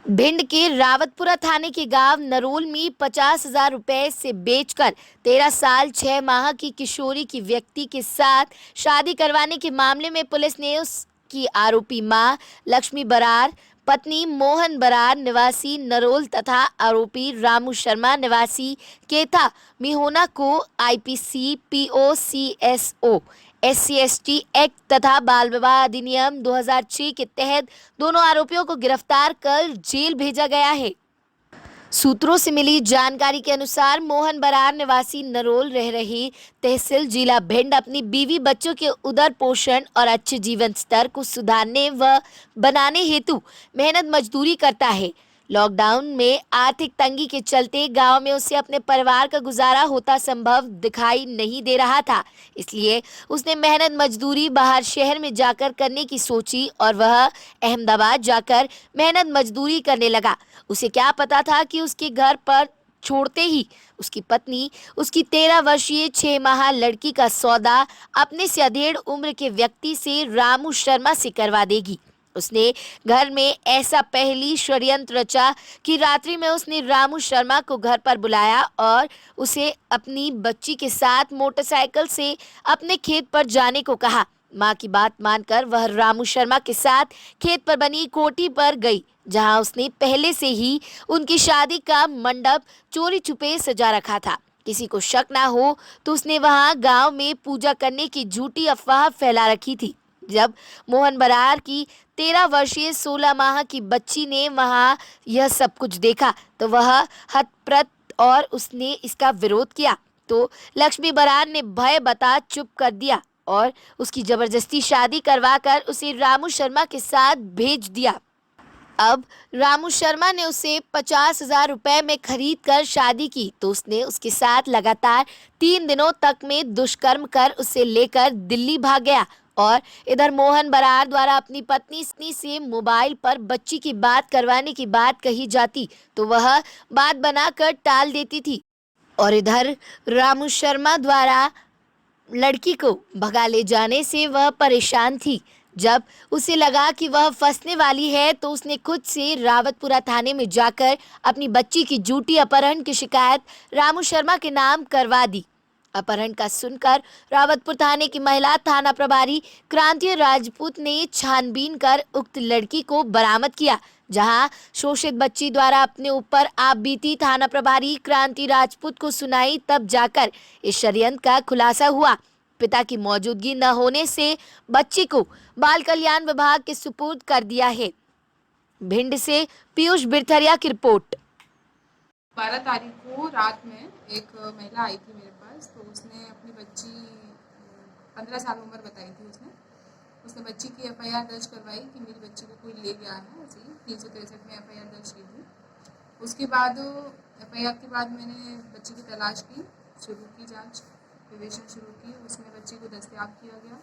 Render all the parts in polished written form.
भिंड के रावतपुरा थाने के गांव नरोल में 50,000 रुपए से बेचकर 13 साल 6 माह की किशोरी की व्यक्ति के साथ शादी करवाने के मामले में पुलिस ने उसकी आरोपी मां लक्ष्मी बरार, पत्नी मोहन बरार निवासी नरोल तथा आरोपी रामू शर्मा निवासी केथा मिहोना को आईपीसी पीओसीएसओ SC/ST एक्ट तथा बाल विवाह अधिनियम 2006 के तहत दोनों आरोपियों को गिरफ्तार कर जेल भेजा गया है। सूत्रों से मिली जानकारी के अनुसार मोहन बरार निवासी नरोल रह रही तहसील जिला भिंड अपनी बीवी बच्चों के उदर पोषण और अच्छे जीवन स्तर को सुधारने व बनाने हेतु मेहनत मजदूरी करता है। लॉकडाउन में आर्थिक तंगी के चलते गांव में उसे अपने परिवार का गुजारा होता संभव दिखाई नहीं दे रहा था, इसलिए उसने मेहनत मजदूरी बाहर शहर में जाकर करने की सोची और वह अहमदाबाद जाकर मेहनत मजदूरी करने लगा। उसे क्या पता था कि उसके घर पर छोड़ते ही उसकी पत्नी उसकी 13 वर्षीय 6 माह लड़की का सौदा अपने से अधेड़ उम्र के व्यक्ति से रामू शर्मा से करवा देगी। उसने घर में ऐसा पहली षड्यंत्र रचा कि रात्रि में उसने रामू शर्मा को घर पर बुलाया और उसे अपनी बच्ची के साथ मोटरसाइकिल से अपने खेत पर जाने को कहा। मां की बात मानकर वह रामू शर्मा के साथ खेत पर बनी कोठी पर गई, जहां उसने पहले से ही उनकी शादी का मंडप चोरी छुपे सजा रखा था। किसी को शक ना हो तो उसने वहां गांव में पूजा करने की झूठी अफवाह फैला रखी थी। जब मोहन बरार की 13 वर्षीय 16 माह की बच्ची ने वहां यह सब कुछ देखा तो वह हतप्रत और उसने इसका विरोध किया तो लक्ष्मी बरार ने भय बता चुप कर दिया और उसकी जबरदस्ती शादी करवाकर उसे रामू शर्मा के साथ भेज दिया। अब रामू शर्मा ने उसे 50,000 रुपए में खरीद कर शादी की तो उसने उसके साथ लगातार 3 दिनों तक में दुष्कर्म कर उसे लेकर दिल्ली भाग गया और इधर मोहन बरार द्वारा अपनी पत्नी से मोबाइल पर बच्ची की बात करवाने की बात कही जाती तो वह बात बनाकर टाल देती थी और इधर रामू शर्मा द्वारा लड़की को भगा ले जाने से वह परेशान थी। जब उसे लगा कि वह फंसने वाली है तो उसने खुद से रावतपुरा थाने में जाकर अपनी बच्ची की झूठी अपहरण की शिकायत रामू शर्मा के नाम करवा दी। अपहरण का सुनकर रावतपुर थाने की महिला थाना प्रभारी क्रांति राजपूत ने छानबीन कर उक्त लड़की को बरामद किया। जहां शोषित बच्ची द्वारा अपने ऊपर आप बीती थाना प्रभारी क्रांति राजपूत को सुनाई, तब जाकर इस षड्यंत्र का खुलासा हुआ। पिता की मौजूदगी न होने से बच्ची को बाल कल्याण विभाग के सुपुर्द कर दिया है। भिंड से पीयूष बिरथरिया की रिपोर्ट। 12 तारीख को रात में एक महिला आई थी मेरे पास, तो उसने अपनी बच्ची 15 साल उम्र बताई थी। उसने बच्ची की एफआईआर दर्ज करवाई कि मेरी बच्ची को कोई ले गया है। ऐसे ही 363 में एफआईआर दर्ज की थी। उसके बाद एफआईआर के बाद मैंने बच्ची की तलाश की, शुरू की जांच, विवेचन शुरू की। उसमें बच्ची को दस्तयाब किया गया।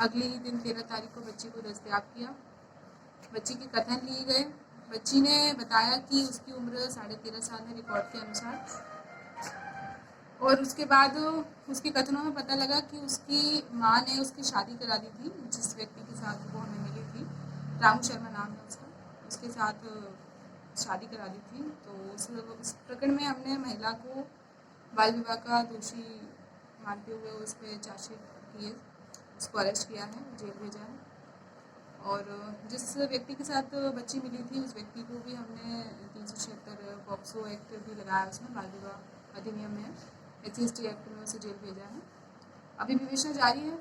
अगले ही दिन 13 तारीख को बच्ची को दस्तयाब किया। बच्ची के कथन लिए गए। बच्ची ने बताया कि उसकी उम्र 13.5 साल है रिकॉर्ड के अनुसार, और उसके बाद उसके कथनों में पता लगा कि उसकी माँ ने उसकी शादी करा दी थी जिस व्यक्ति के साथ वो हमें मिली थी, रामू शर्मा नाम है उसका, उसके साथ शादी करा दी थी। तो उस प्रकरण में हमने महिला को बाल विवाह का दोषी मानते हुए उस पर चार्जशीट किए, उसको अरेस्ट किया है, जेल भेजा है। और जिस व्यक्ति के साथ बच्ची मिली थी उस व्यक्ति को भी हमने 376 पॉक्सो एक्ट भी लगाया, उसमें बाल विवाह अधिनियम में SC/ST एक्ट में उसे जेल भेजा है। अभी विवेचना जारी है।